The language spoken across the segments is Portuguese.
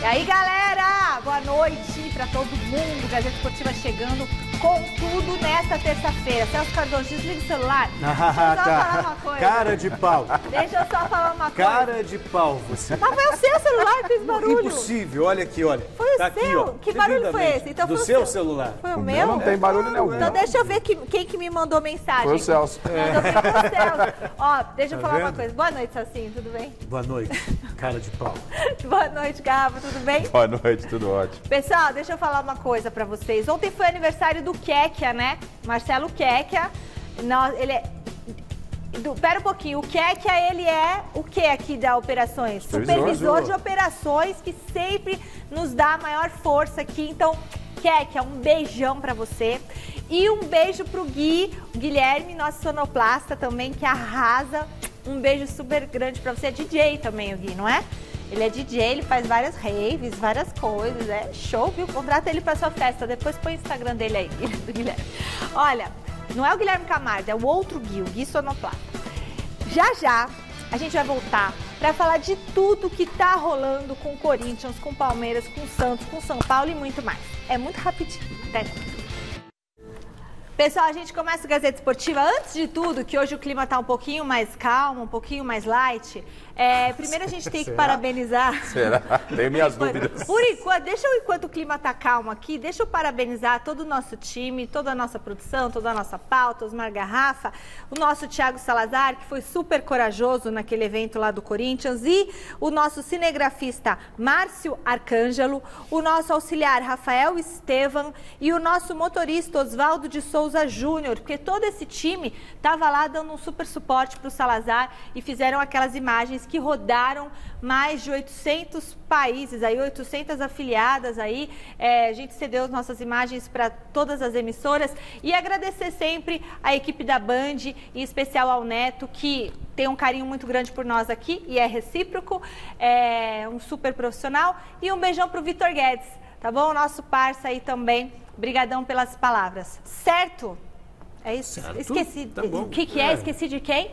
aí, galera, boa noite para todo mundo. Gazeta Esportiva chegando com tudo nesta terça-feira. Celso Cardoso, desliga o celular. Deixa eu só falar uma coisa. Cara de pau. Deixa eu só falar uma coisa. Cara de pau, você. Mas foi o seu celular que fez barulho. Impossível, olha aqui, olha. Foi o tá seu. Aqui, ó, que barulho foi esse? Então, do foi seu celular. Foi o meu? Não tem barulho nenhum. Então deixa eu ver quem que me mandou mensagem. Foi o Celso. Mandou foi o Celso. Ó, deixa eu Tá falar uma vendo? coisa. Boa noite, Celcinho, tudo bem? Boa noite, cara de pau. Boa noite, Gava, tudo bem? Boa noite, tudo ótimo. Pessoal, deixa eu falar uma coisa pra vocês. Ontem foi aniversário do Kekia, né? Marcelo Kekia. Ele é... Pera um pouquinho, o Kekia, ele é o que aqui da Operações? Supervisor de operações, que sempre nos dá a maior força aqui. Então, Kekia, um beijão pra você. E um beijo pro Guilherme, nosso sonoplasta também, que arrasa. Um beijo super grande pra você. É DJ também, o Gui, não é? Ele é DJ, ele faz várias raves, várias coisas, é show, viu? Contrata ele pra sua festa, depois põe o Instagram dele aí, do Guilherme. Olha, não é o Guilherme Camargo, é o outro Gui, o Gui Sonoplasta. Já, a gente vai voltar pra falar de tudo que tá rolando com o Corinthians, com o Palmeiras, com o Santos, com o São Paulo e muito mais. É muito rapidinho, né? Pessoal, a gente começa a Gazeta Esportiva. Antes de tudo, que hoje o clima tá um pouquinho mais calmo, um pouquinho mais light, primeiro a gente tem que parabenizar... Será? Tenho minhas dúvidas. Por enquanto, enquanto o clima tá calmo aqui, deixa eu parabenizar todo o nosso time, toda a nossa produção, toda a nossa pauta, Osmar Garrafa, o nosso Thiago Salazar, que foi super corajoso naquele evento lá do Corinthians, e o nosso cinegrafista Márcio Arcângelo, o nosso auxiliar Rafael Estevam e o nosso motorista Oswaldo de Souza Júnior, porque todo esse time estava lá dando um super suporte para o Salazar e fizeram aquelas imagens que rodaram mais de 800 países, aí 800 afiliadas aí, a gente cedeu as nossas imagens para todas as emissoras e agradecer sempre a equipe da Band, em especial ao Neto, que tem um carinho muito grande por nós aqui e é recíproco, é um super profissional, e um beijão para o Vitor Guedes, tá bom? Nosso parça aí também. Obrigadão pelas palavras. Certo? É isso? Certo. Esqueci. Tá bom. O que é? Esqueci de quem?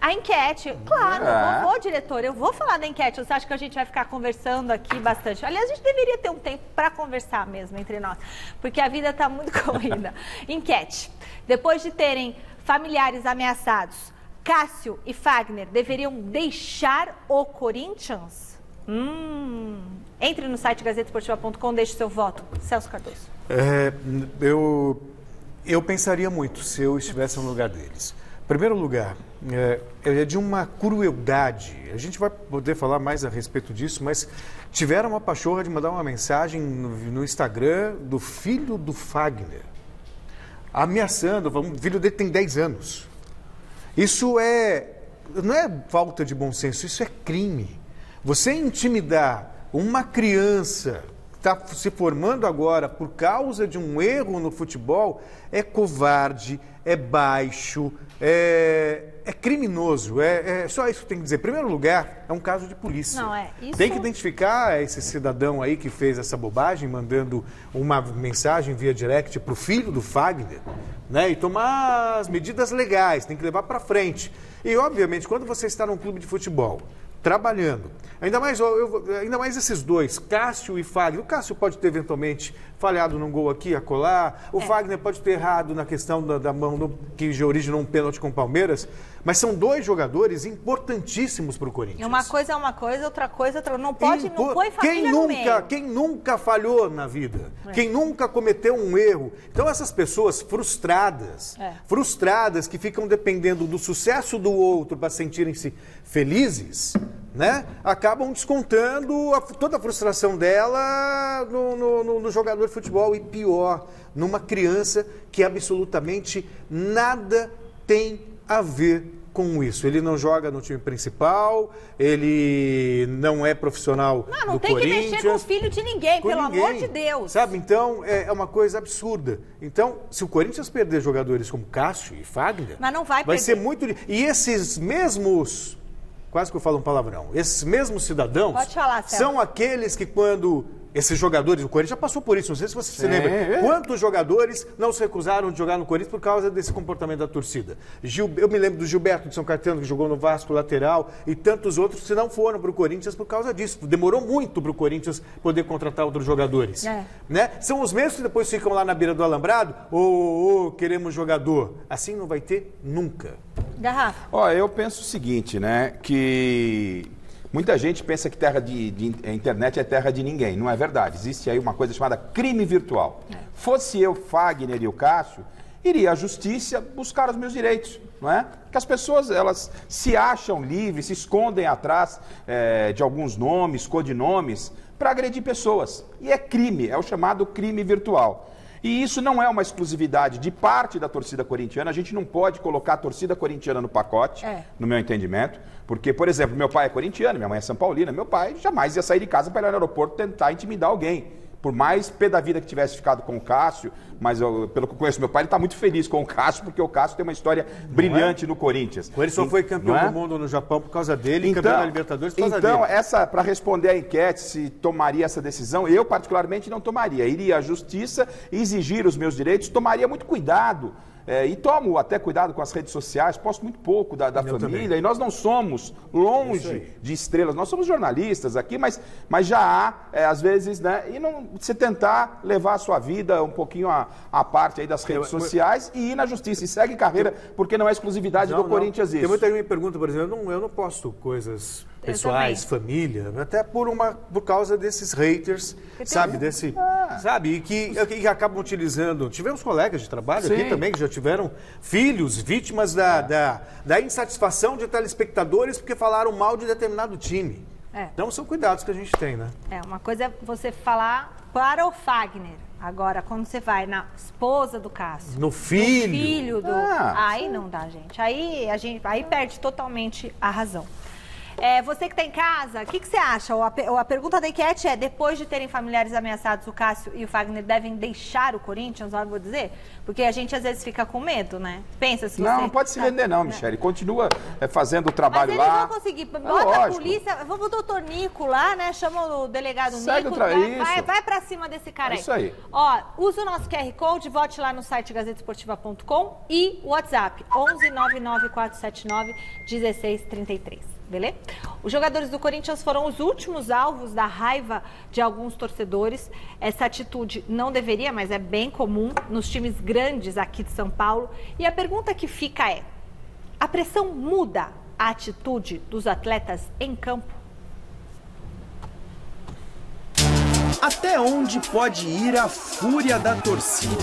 A enquete. Claro, eu vou, diretor. Eu vou falar da enquete. Você acha que a gente vai ficar conversando aqui bastante? Aliás, a gente deveria ter um tempo para conversar mesmo entre nós, porque a vida está muito corrida. Enquete. Depois de terem familiares ameaçados, Cássio e Fagner deveriam deixar o Corinthians? Entre no site gazetesportiva.com, deixe seu voto. Celso Cardoso. Eu pensaria muito se eu estivesse no lugar deles. Em primeiro lugar, é de uma crueldade. A gente vai poder falar mais a respeito disso, mas tiveram a pachorra de mandar uma mensagem no Instagram do filho do Fagner, ameaçando. O filho dele tem 10 anos. Isso não é falta de bom senso, isso é crime. Você intimidar uma criança que está se formando agora por causa de um erro no futebol é covarde, é baixo, é criminoso. É só isso que tem que dizer. Em primeiro lugar, é um caso de polícia. Não, isso... Tem que identificar esse cidadão aí que fez essa bobagem, mandando uma mensagem via direct para o filho do Fagner, né? E tomar as medidas legais, tem que levar para frente. E, obviamente, quando você está num clube de futebol, trabalhando, ainda mais esses dois, Cássio e Fagner. O Cássio pode ter eventualmente falhado num gol aqui, acolá. O Fagner pode ter errado na questão da mão que originou um pênalti com o Palmeiras. Mas são dois jogadores importantíssimos para o Corinthians. Uma coisa é uma coisa, outra coisa é outra. Não pode, não põe família no meio. Quem nunca falhou na vida? Quem nunca cometeu um erro? Então essas pessoas frustradas, que ficam dependendo do sucesso do outro para sentirem-se felizes, né? Acabam descontando toda a frustração dela no jogador de futebol e pior, numa criança que absolutamente nada tem a ver com isso. Ele não joga no time principal, ele não é profissional do Corinthians. Não tem que mexer com o filho de ninguém, pelo amor de Deus. Sabe, então é uma coisa absurda. Então, se o Corinthians perder jogadores como Cássio e Fagner, mas não vai ser muito... E esses mesmos... Quase que eu falo um palavrão. Esses mesmos cidadãos pode falar, são aqueles que quando Esses jogadores, o Corinthians já passou por isso, não sei se você se lembra. Quantos jogadores não se recusaram de jogar no Corinthians por causa desse comportamento da torcida? Eu me lembro do Gilberto de São Caetano, que jogou no Vasco lateral, e tantos outros que não foram para o Corinthians por causa disso. Demorou muito para o Corinthians poder contratar outros jogadores. Né? São os mesmos que depois ficam lá na beira do alambrado, queremos jogador. Assim não vai ter nunca. Garrafa. Ó, eu penso o seguinte, né, que muita gente pensa que internet é terra de ninguém. Não é verdade. Existe aí uma coisa chamada crime virtual. Fosse eu, Fagner e o Cássio, iria à justiça buscar os meus direitos, não é? Porque as pessoas, elas se acham livres, se escondem atrás de alguns nomes, codinomes, para agredir pessoas. E é crime, é o chamado crime virtual. E isso não é uma exclusividade de parte da torcida corintiana. A gente não pode colocar a torcida corintiana no pacote, no meu entendimento. Porque, por exemplo, meu pai é corintiano, minha mãe é São Paulina. Meu pai jamais ia sair de casa para ir no aeroporto tentar intimidar alguém. Por mais pé da vida que tivesse ficado com o Cássio, mas pelo que eu conheço meu pai, ele está muito feliz com o Cássio, porque o Cássio tem uma história brilhante no Corinthians. Ele só foi campeão do mundo no Japão por causa dele, e campeão da Libertadores por causa dele. Então, para responder à enquete, se tomaria essa decisão, eu particularmente não tomaria. Iria à justiça, exigir os meus direitos, tomaria muito cuidado. E tomo até cuidado com as redes sociais, posto muito pouco da família, também. E nós não somos longe de estrelas, nós somos jornalistas aqui, mas já há, às vezes, né, e não você tentar levar a sua vida um pouquinho à parte aí das redes sociais e ir na justiça, e segue carreira, porque não é exclusividade do Corinthians isso. Tem muita gente que me pergunta, por exemplo, eu não posto coisas pessoais, família, até por causa desses haters, sabe, sabe, e que acabam utilizando. Tivemos colegas de trabalho aqui também que já tiveram filhos vítimas da insatisfação de telespectadores porque falaram mal de determinado time. Então são cuidados que a gente tem, né? Uma coisa é você falar para o Fagner. Agora, quando você vai na esposa do Cássio, no filho, aí não dá, gente. Aí perde totalmente a razão. Você que está em casa, o que você acha? A pergunta da enquete é: depois de terem familiares ameaçados, o Cássio e o Fagner devem deixar o Corinthians? Eu vou dizer, porque a gente às vezes fica com medo, né? Pensa se não pode se vender não, Michele. Continua fazendo o trabalho lá. Mas eles vão conseguir. Bota a polícia, vamos o doutor Nico lá, né? Chama o delegado Nico. Vai pra cima desse cara aí. Isso aí. Ó, usa o nosso QR Code, vote lá no site gazetesportiva.com e o WhatsApp 11 99479 1633. Beleza? Os jogadores do Corinthians foram os últimos alvos da raiva de alguns torcedores. Essa atitude não deveria, mas é bem comum nos times grandes aqui de São Paulo. E a pergunta que fica é: a pressão muda a atitude dos atletas em campo? Até onde pode ir a fúria da torcida?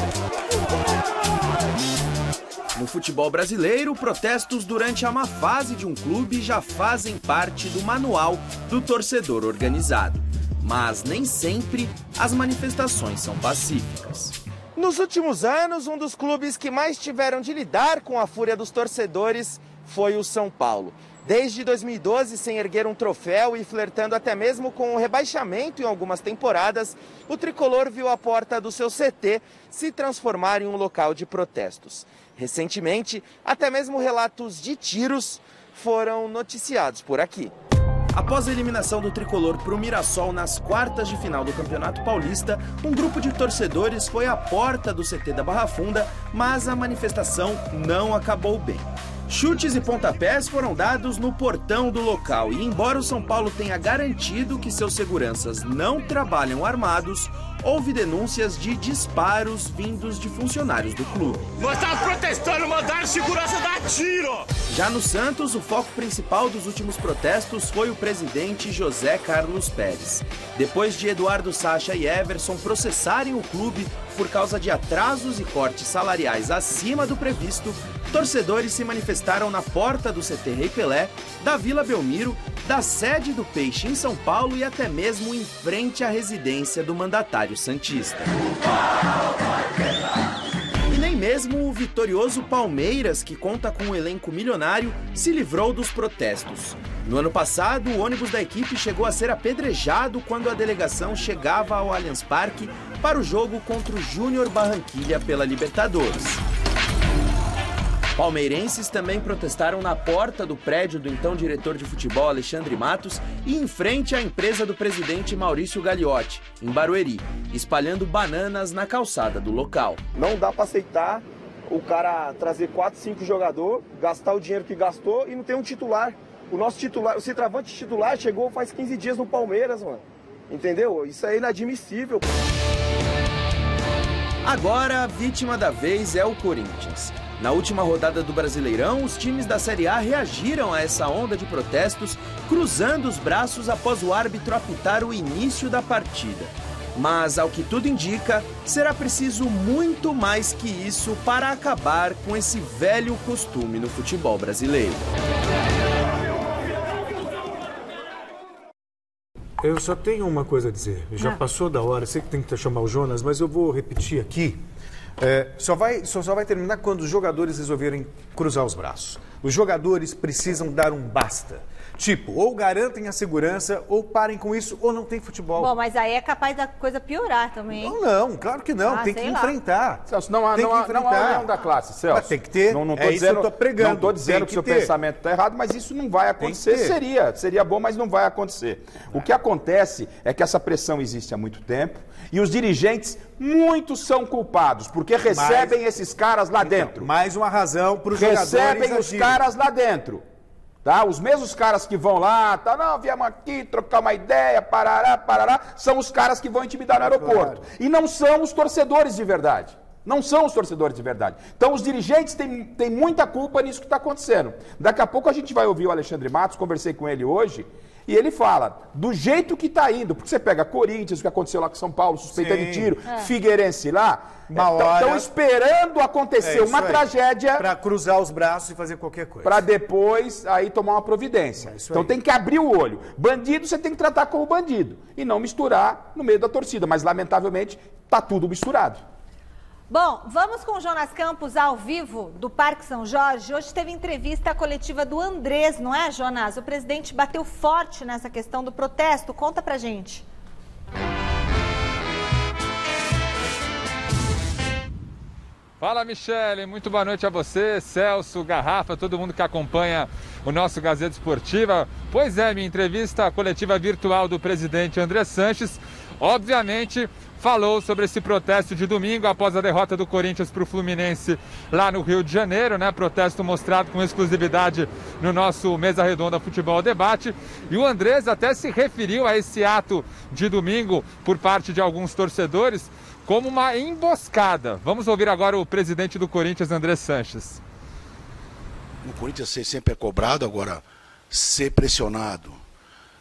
No futebol brasileiro, protestos durante a má fase de um clube já fazem parte do manual do torcedor organizado. Mas nem sempre as manifestações são pacíficas. Nos últimos anos, um dos clubes que mais tiveram de lidar com a fúria dos torcedores foi o São Paulo. Desde 2012, sem erguer um troféu e flertando até mesmo com o rebaixamento em algumas temporadas, o tricolor viu a porta do seu CT se transformar em um local de protestos. Recentemente, até mesmo relatos de tiros foram noticiados por aqui. Após a eliminação do tricolor para o Mirassol nas quartas de final do Campeonato Paulista, um grupo de torcedores foi à porta do CT da Barra Funda, mas a manifestação não acabou bem. Chutes e pontapés foram dados no portão do local e, embora o São Paulo tenha garantido que seus seguranças não trabalham armados, houve denúncias de disparos vindos de funcionários do clube. Nós estamos protestando, mandaram segurança dar tiro! Já no Santos, o foco principal dos últimos protestos foi o presidente José Carlos Pérez. Depois de Eduardo Sacha e Everson processarem o clube por causa de atrasos e cortes salariais acima do previsto, torcedores se manifestaram na porta do CT Rei Pelé, da Vila Belmiro, da sede do Peixe em São Paulo e até mesmo em frente à residência do mandatário santista. E nem mesmo o vitorioso Palmeiras, que conta com um elenco milionário, se livrou dos protestos. No ano passado, o ônibus da equipe chegou a ser apedrejado quando a delegação chegava ao Allianz Parque para o jogo contra o Júnior Barranquilla pela Libertadores. Palmeirenses também protestaram na porta do prédio do então diretor de futebol Alexandre Matos e em frente à empresa do presidente Maurício Gagliotti, em Barueri, espalhando bananas na calçada do local. Não dá para aceitar o cara trazer 4, 5 jogadores, gastar o dinheiro que gastou e não ter um titular. O nosso titular, o centroavante titular chegou faz 15 dias no Palmeiras, mano. Entendeu? Isso é inadmissível. Agora, a vítima da vez é o Corinthians. Na última rodada do Brasileirão, os times da Série A reagiram a essa onda de protestos, cruzando os braços após o árbitro apitar o início da partida. Mas, ao que tudo indica, será preciso muito mais que isso para acabar com esse velho costume no futebol brasileiro. Eu só tenho uma coisa a dizer. Já passou da hora, sei que tem que chamar o Jonas, mas eu vou repetir aqui. Só vai terminar quando os jogadores resolverem cruzar os braços. Os jogadores precisam dar um basta. Tipo, ou garantem a segurança, ou parem com isso, ou não tem futebol. Bom, mas aí é capaz da coisa piorar também. Não, claro que não. Tem que enfrentar. Celso, não há união da classe, Celso. Mas tem que ter. Não é isso que eu tô pregando. Não estou dizendo que o seu pensamento está errado, mas isso não vai acontecer. Seria bom, mas não vai acontecer. O que acontece é que essa pressão existe há muito tempo e os dirigentes, muitos são culpados, porque recebem esses caras lá dentro. Mais uma razão para os jogadores recebem os caras lá dentro. Tá? Os mesmos caras que vão lá, tá, não, viemos aqui trocar uma ideia, parará, são os caras que vão intimidar no aeroporto. Claro. E não são os torcedores de verdade. Não são os torcedores de verdade. Então os dirigentes têm muita culpa nisso que está acontecendo. Daqui a pouco a gente vai ouvir o Alexandre Matos, conversei com ele hoje, e ele fala do jeito que está indo, porque você pega Corinthians, o que aconteceu lá com São Paulo, suspeita de tiro, Figueirense lá, estão esperando acontecer uma tragédia para cruzar os braços e fazer qualquer coisa. Para depois aí tomar uma providência. Então tem que abrir o olho. Bandido você tem que tratar como bandido e não misturar no meio da torcida, mas lamentavelmente está tudo misturado. Bom, vamos com o Jonas Campos ao vivo do Parque São Jorge. Hoje teve entrevista coletiva do Andrés, não é, Jonas? O presidente bateu forte nessa questão do protesto. Conta pra gente. Fala, Michele, muito boa noite a você, Celso, Garrafa, todo mundo que acompanha o nosso Gazeta Esportiva. Pois é, minha entrevista coletiva virtual do presidente André Sanches, obviamente, falou sobre esse protesto de domingo após a derrota do Corinthians para o Fluminense lá no Rio de Janeiro, né? Protesto mostrado com exclusividade no nosso Mesa Redonda Futebol Debate. E o Andrés até se referiu a esse ato de domingo por parte de alguns torcedores como uma emboscada. Vamos ouvir agora o presidente do Corinthians, André Sanches. No Corinthians sempre é cobrado, agora ser pressionado,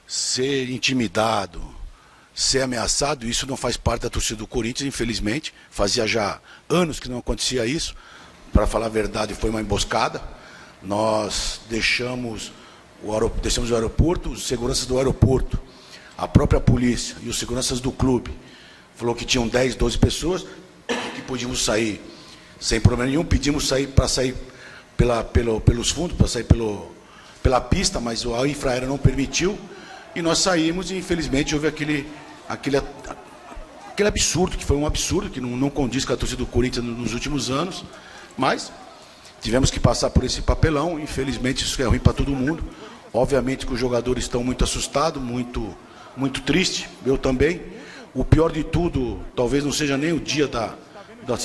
ser intimidado, ser ameaçado, isso não faz parte da torcida do Corinthians, infelizmente. Fazia já anos que não acontecia isso. Para falar a verdade, foi uma emboscada. Nós deixamos o aeroporto, os seguranças do aeroporto, a própria polícia e os seguranças do clube falou que tinham 10, 12 pessoas que podíamos sair sem problema nenhum. Pedimos para sair pelos fundos, para sair pela pista, mas a infraero não permitiu. E nós saímos e, infelizmente, houve aquele absurdo, que foi um absurdo, que não condiz com a torcida do Corinthians nos últimos anos. Mas tivemos que passar por esse papelão. Infelizmente, isso é ruim para todo mundo. Obviamente que os jogadores estão muito assustados, muito tristes. Eu também. O pior de tudo, talvez não seja nem o dia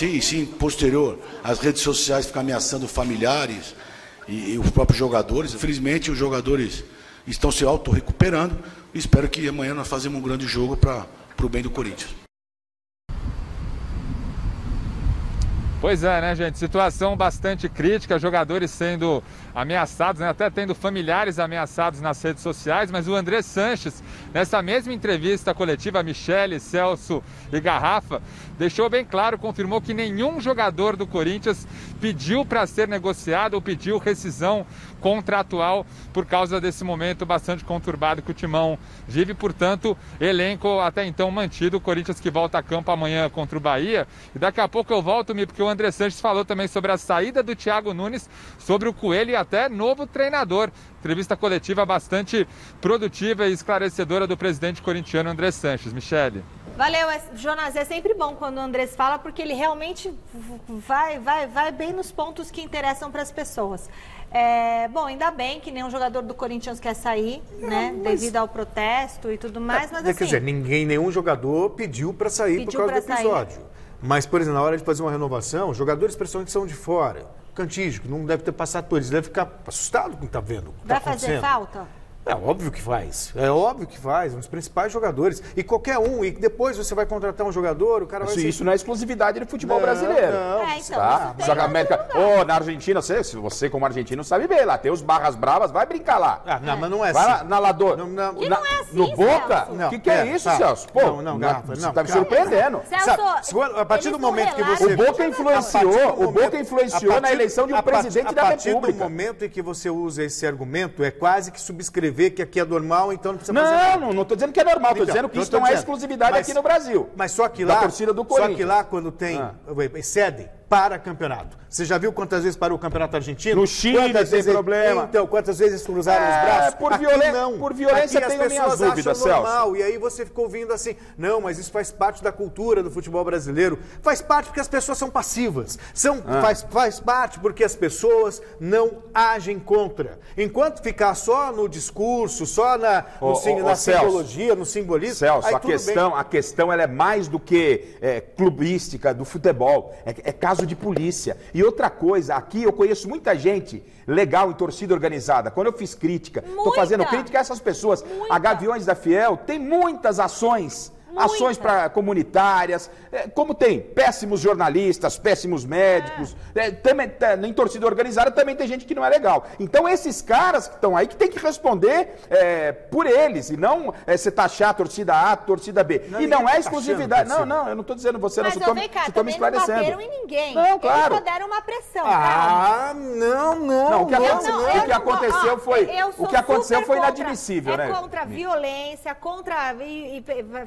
e sim posterior, as redes sociais ficam ameaçando familiares e os próprios jogadores. Infelizmente, os jogadores estão se auto-recuperando. Espero que amanhã nós façamos um grande jogo para o bem do Corinthians. Pois é, né, gente? Situação bastante crítica, jogadores sendo ameaçados, né? Até tendo familiares ameaçados nas redes sociais, mas o André Sanches, nessa mesma entrevista coletiva, Michele, Celso e Garrafa, deixou bem claro, confirmou que nenhum jogador do Corinthians pediu para ser negociado ou pediu rescisão contratual por causa desse momento bastante conturbado que o Timão vive. Portanto, elenco até então mantido, o Corinthians que volta a campo amanhã contra o Bahia. E daqui a pouco eu volto, porque o André Sanches falou também sobre a saída do Thiago Nunes, sobre o Coelho e até novo treinador. Entrevista coletiva bastante produtiva e esclarecedora do presidente corintiano André Sanches. Michele. Valeu, Jonas. É sempre bom quando o Andrés fala, porque ele realmente vai bem nos pontos que interessam para as pessoas. Bom, ainda bem que nenhum jogador do Corinthians quer sair, né? Devido ao protesto e tudo mais, mas assim... Quer dizer, nenhum jogador pediu para sair por causa do episódio. Mas, por exemplo, na hora de fazer uma renovação, jogadores principalmente são de fora. Cantígio, não deve ter passado por eles, deve ficar assustado com o que está vendo. Vai fazer falta? É óbvio que faz, um dos principais jogadores. E qualquer um, e depois você vai contratar um jogador, o cara vai ser... Isso não é exclusividade do futebol brasileiro. Não. Então, tá? Joga América. Na Argentina, você como argentino sabe bem, lá tem os barras bravas, vai brincar lá. Não, mas não é vai assim. Lá, na Lador. Não é assim, no Boca? Celso. O que é isso, Celso? Pô, você tá me surpreendendo. Celso, a partir do momento que você... O Boca influenciou na eleição de um presidente da República. A partir do momento em que você usa esse argumento, é quase que subscrever que aqui é normal, então não precisa fazer nada. Não estou dizendo que é normal, estou dizendo que isso não é exclusividade aqui no Brasil. Mas só que lá, da torcida do Corinthians. Só que lá quando tem, excedem para campeonato. Você já viu quantas vezes parou o campeonato argentino? No Chile tem problema. Então, quantas vezes eles cruzaram os braços? Por violência aqui tenho minhas dúvidas, Celso. Normal, e aí você ficou ouvindo assim, não, mas isso faz parte da cultura do futebol brasileiro. Faz parte porque as pessoas são passivas. Faz parte porque as pessoas não agem contra. Enquanto ficar só no discurso, só na simbologia, no simbolismo... Celso, a questão ela é mais do que clubística do futebol. É caso de polícia. E outra coisa, aqui eu conheço muita gente legal em torcida organizada. Quando eu fiz crítica, estou fazendo crítica a essas pessoas. A Gaviões da Fiel tem muitas ações. Ações comunitárias, como tem péssimos jornalistas, péssimos médicos, também, em torcida organizada também tem gente que não é legal. Então esses caras que estão aí que tem que responder por eles, e não você taxar a torcida A, a torcida B. E não é exclusividade. Não, eu não estou dizendo você, mas não estou me esclarecendo. Não bateram em ninguém. Não, claro. Eles só deram uma pressão. Não. O que aconteceu foi inadmissível, né? É contra a violência, contra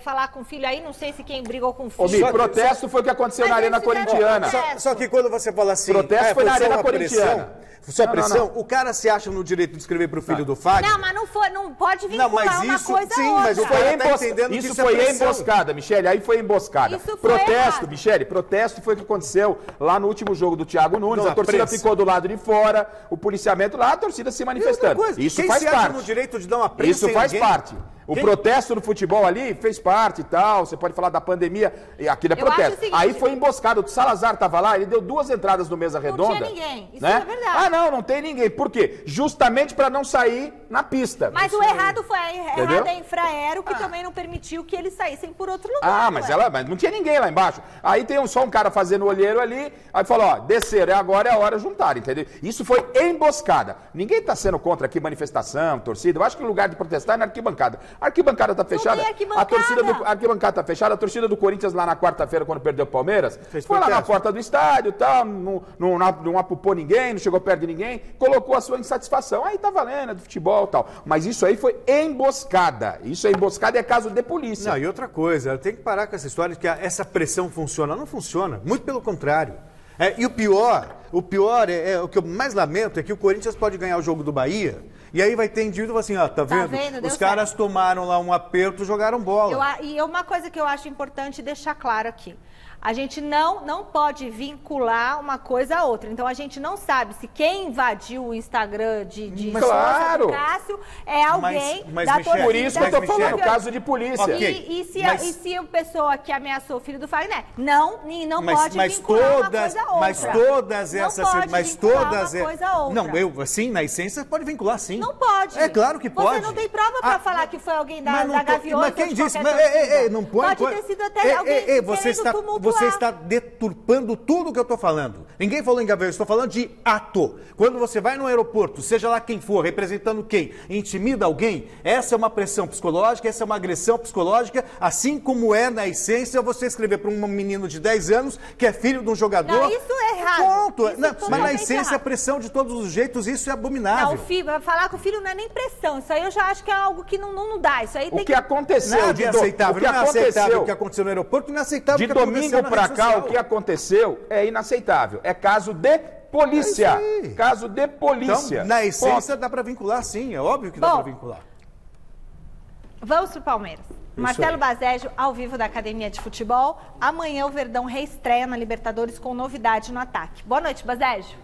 falar com o filho aí, não sei se quem brigou com o filho. O protesto foi o que aconteceu na Arena Corintiana. Só que quando você fala assim... Protesto foi na Arena Corintiana. Pressão, o cara se acha no direito de escrever pro filho do Fagner? Não, mas não pode vincular uma coisa a outra. Mas o cara tá entendendo que isso foi emboscada, Michele, aí foi emboscada. Protesto, Michele, protesto foi o que aconteceu lá no último jogo do Thiago Nunes, a torcida ficou do lado de fora, o policiamento lá, a torcida se manifestando. Isso faz parte. No direito de dar uma prensa isso faz parte. O protesto no futebol ali fez parte e tal, você pode falar da pandemia, e aquilo é protesto. Aí foi emboscado, o Salazar estava lá, ele deu 2 entradas no Mesa Redonda. Não tinha ninguém, isso é verdade. Não tem ninguém. Por quê? Justamente para não sair na pista. Mas o errado foi a Infraero, que também não permitiu que eles saíssem por outro lugar. Mas não tinha ninguém lá embaixo. Aí tem só um cara fazendo olheiro ali, aí falou, desceram, agora é a hora de juntar, entendeu? Isso foi emboscada. Ninguém está sendo contra aqui manifestação, torcida. Eu acho que o lugar de protestar é na arquibancada. A arquibancada tá fechada. A arquibancada tá fechada. A torcida do Corinthians lá na quarta-feira, quando perdeu o Palmeiras, foi lá na porta do estádio, tal, não apupou ninguém, não chegou perto de ninguém, colocou a sua insatisfação. Aí tá valendo, é do futebol e tal. Mas isso aí foi emboscada. Isso é emboscada e é caso de polícia. Não, e outra coisa, tem que parar com essa história de que essa pressão funciona. Não funciona. Muito pelo contrário. E o pior o que eu mais lamento é que o Corinthians pode ganhar o jogo do Bahia e aí vai ter indivíduo assim, tá vendo? Os caras tomaram lá um aperto, jogaram bola. E uma coisa que eu acho importante deixar claro aqui. A gente não pode vincular uma coisa a outra. Então, a gente não sabe se quem invadiu o Instagram de Cássio é alguém da torcida. Por isso que eu tô falando, caso de polícia. E se a pessoa que ameaçou o filho do Fagner, não pode vincular uma coisa a outra. Mas todas essas... Não pode vincular uma coisa a outra. Não, assim, na essência, pode vincular sim. Não pode. É claro que pode. Você não tem prova pra falar que foi alguém da Gaviões. Mas quem disse? Não pode. Pode ter sido até alguém querendo tumultuar. Você está deturpando tudo o que eu estou falando. Ninguém falou em Gaviões, estou falando de ato. Quando você vai no aeroporto, seja lá quem for, representando quem, intimida alguém, essa é uma pressão psicológica, essa é uma agressão psicológica, assim como é, na essência, você escrever para um menino de 10 anos que é filho de um jogador... Não, isso é errado. errado. ponto. Isso Não, é mas na totalmente essência, a errado. pressão de todos os jeitos, isso é abominável. Não, falar com o filho não é nem pressão. Isso aí eu já acho que é algo que não dá. Isso aí O tem que aconteceu Não é aceitável, não é aceitável o que aconteceu aconteceu no aeroporto, não é aceitável de o que aconteceu domingo na pra rede cá, social. o que aconteceu é inaceitável. É caso de polícia. É isso aí. Caso de polícia. Então, na essência, Ponto. dá pra vincular sim, é óbvio que dá pra vincular. Vamos pro Palmeiras. Marcelo Baseggio, ao vivo da Academia de Futebol. Amanhã o Verdão reestreia na Libertadores com novidade no ataque. Boa noite, Baseggio.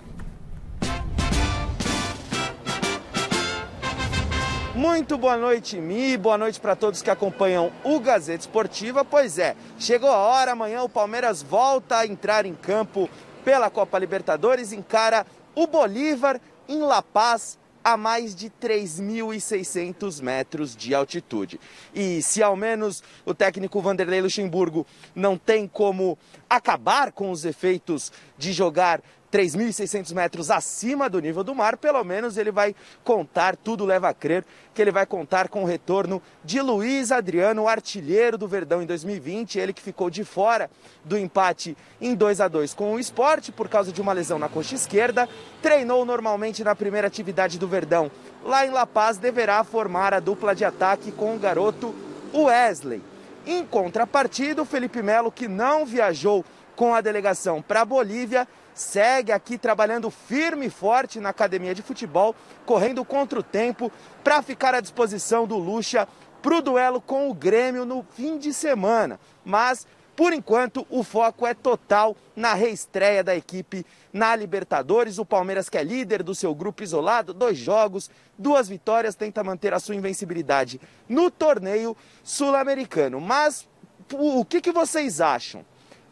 Muito boa noite, Mi. Boa noite para todos que acompanham o Gazeta Esportiva. Pois é, chegou a hora. Amanhã o Palmeiras volta a entrar em campo pela Copa Libertadores. Encara o Bolívar em La Paz, a mais de 3.600 metros de altitude. E se ao menos o técnico Vanderlei Luxemburgo não tem como acabar com os efeitos de jogar 3.600 metros acima do nível do mar, pelo menos ele vai contar, tudo leva a crer, que ele vai contar com o retorno de Luiz Adriano, o artilheiro do Verdão em 2020, ele que ficou de fora do empate em 2-2 com o Sport por causa de uma lesão na coxa esquerda, treinou normalmente na primeira atividade do Verdão. Lá em La Paz deverá formar a dupla de ataque com o garoto Wesley. Em contrapartida, o Felipe Melo, que não viajou com a delegação para a Bolívia, segue aqui trabalhando firme e forte na academia de futebol, correndo contra o tempo para ficar à disposição do Lucha para o duelo com o Grêmio no fim de semana. Mas, por enquanto, o foco é total na reestreia da equipe na Libertadores. O Palmeiras, que é líder do seu grupo isolado, 2 jogos, 2 vitórias, tenta manter a sua invencibilidade no torneio sul-americano. Mas o que vocês acham?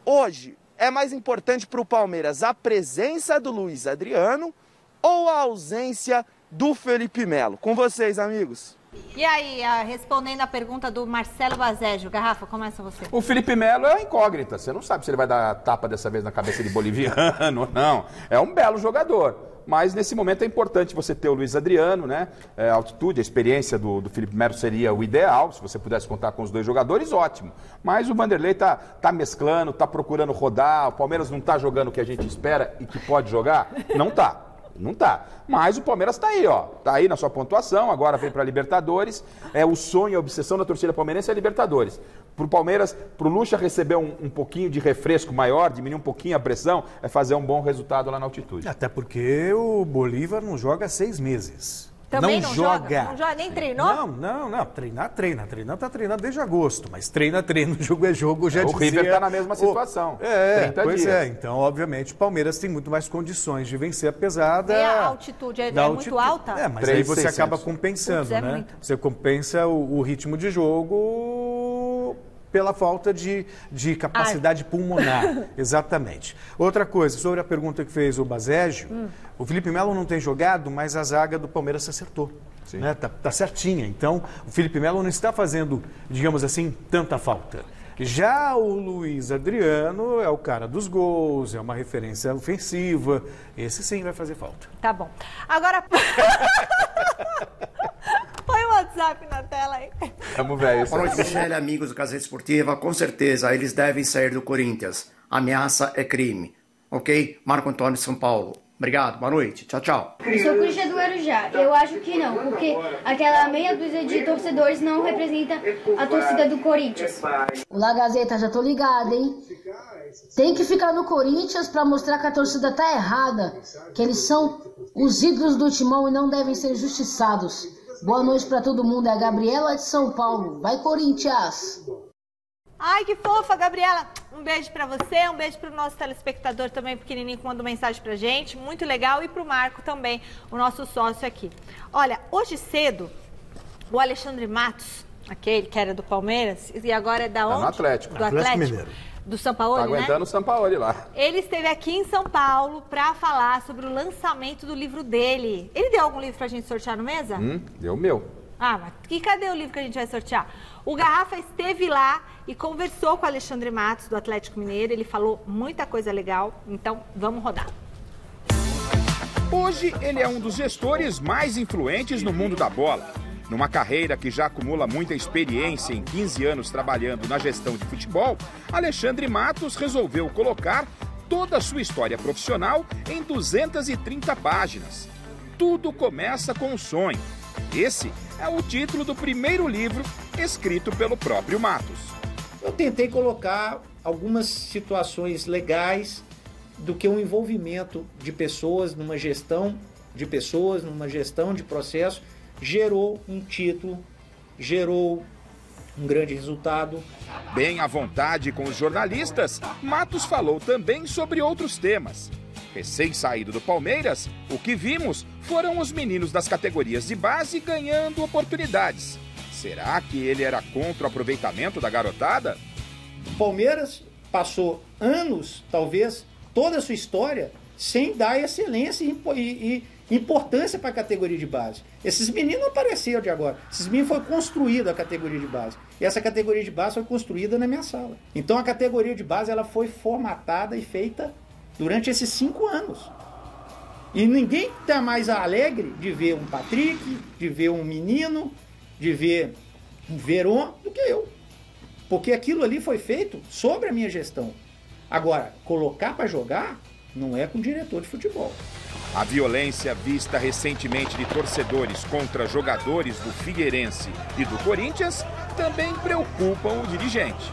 Hoje, é mais importante para o Palmeiras a presença do Luiz Adriano ou a ausência do Felipe Melo? Com vocês, amigos. E aí, respondendo a pergunta do Marcelo Baseggio, Garrafa, começa você. O Felipe Melo é uma incógnita. Você não sabe se ele vai dar tapa dessa vez na cabeça de boliviano ou não. É um belo jogador. Mas nesse momento é importante você ter o Luiz Adriano, né? A altitude, a experiência do Felipe Melo seria o ideal. Se você pudesse contar com os 2 jogadores, ótimo. Mas o Vanderlei tá mesclando, tá procurando rodar. O Palmeiras não tá jogando o que a gente espera e que pode jogar? Não tá. Não tá. Mas o Palmeiras tá aí, ó. Tá aí na sua pontuação, agora vem pra Libertadores. É o sonho, a obsessão da torcida palmeirense é a Libertadores. Pro Palmeiras, pro Lucha receber um pouquinho de refresco maior, diminuir um pouquinho a pressão, é fazer um bom resultado lá na altitude. Até porque o Bolívar não joga há 6 meses. Também não joga? Não joga, nem treinou? Não. Treina. Tá treinando desde agosto. Mas treina. Jogo é jogo, já dizia. O River tá na mesma situação. 30 pois dias. é. Então, obviamente, o Palmeiras tem muito mais condições de vencer, apesar da... E a altitude é muito alta? É, mas aí você acaba compensando, né? Muito. Você compensa o ritmo de jogo pela falta de capacidade pulmonar. Exatamente. Outra coisa, sobre a pergunta que fez o Baseggio, o Felipe Melo não tem jogado, mas a zaga do Palmeiras se acertou. Né? Tá certinha. Então, o Felipe Melo não está fazendo, digamos assim, tanta falta. Já o Luiz Adriano é o cara dos gols, é uma referência ofensiva. Esse sim vai fazer falta. Tá bom. Agora... Põe o WhatsApp na tela aí. Vamos ver isso. Boa noite, Michele, amigos do Gazeta Esportiva. Com certeza, eles devem sair do Corinthians. Ameaça é crime. Ok? Marco Antônio, São Paulo. Obrigado, boa noite. Tchau, tchau. Eu sou Cristian do Guarujá. Eu acho que não, porque aquela meia dúzia de torcedores não representa a torcida do Corinthians. Olá, Gazeta, já tô ligado, hein? Tem que ficar no Corinthians pra mostrar que a torcida tá errada, que eles são os ídolos do timão e não devem ser injustiçados. Boa noite pra todo mundo, é a Gabriela de São Paulo. Vai, Corinthians! Ai, que fofa, Gabriela. Um beijo pra você, um beijo pro nosso telespectador também pequenininho que mandou mensagem pra gente. Muito legal. E pro Marco também, o nosso sócio aqui. Olha, hoje cedo, o Alexandre Matos, aquele que era do Palmeiras, e agora é da onde? No Atlético. Do Atlético Mineiro. Do Sampaoli, tá aguentando o Sampaoli lá. Ele esteve aqui em São Paulo para falar sobre o lançamento do livro dele. Ele deu algum livro pra gente sortear no Mesa? Deu o meu. Ah, mas cadê o livro que a gente vai sortear? O Garrafa esteve lá e conversou com o Alexandre Matos, do Atlético Mineiro. Ele falou muita coisa legal, então vamos rodar. Hoje ele é um dos gestores mais influentes no mundo da bola. Numa carreira que já acumula muita experiência em 15 anos trabalhando na gestão de futebol, Alexandre Matos resolveu colocar toda a sua história profissional em 230 páginas. Tudo começa com um sonho. Esse é o título do primeiro livro escrito pelo próprio Matos. Eu tentei colocar algumas situações legais do que o envolvimento de pessoas numa gestão de pessoas, numa gestão de processo, gerou um título, gerou um grande resultado. Bem à vontade com os jornalistas, Matos falou também sobre outros temas. Recém-saído do Palmeiras, o que vimos foram os meninos das categorias de base ganhando oportunidades. Será que ele era contra o aproveitamento da garotada? O Palmeiras passou anos, talvez, toda a sua história, sem dar excelência e importância para a categoria de base. Esses meninos não apareceram de agora. Esses meninos foi construída a categoria de base. E essa categoria de base foi construída na minha sala. Então a categoria de base ela foi formatada e feita durante esses 5 anos. E ninguém está mais alegre de ver um Patrick, de ver um menino, de ver um Veron do que eu. Porque aquilo ali foi feito sobre a minha gestão. Agora, colocar para jogar não é com o diretor de futebol. A violência vista recentemente de torcedores contra jogadores do Figueirense e do Corinthians também preocupam o dirigente.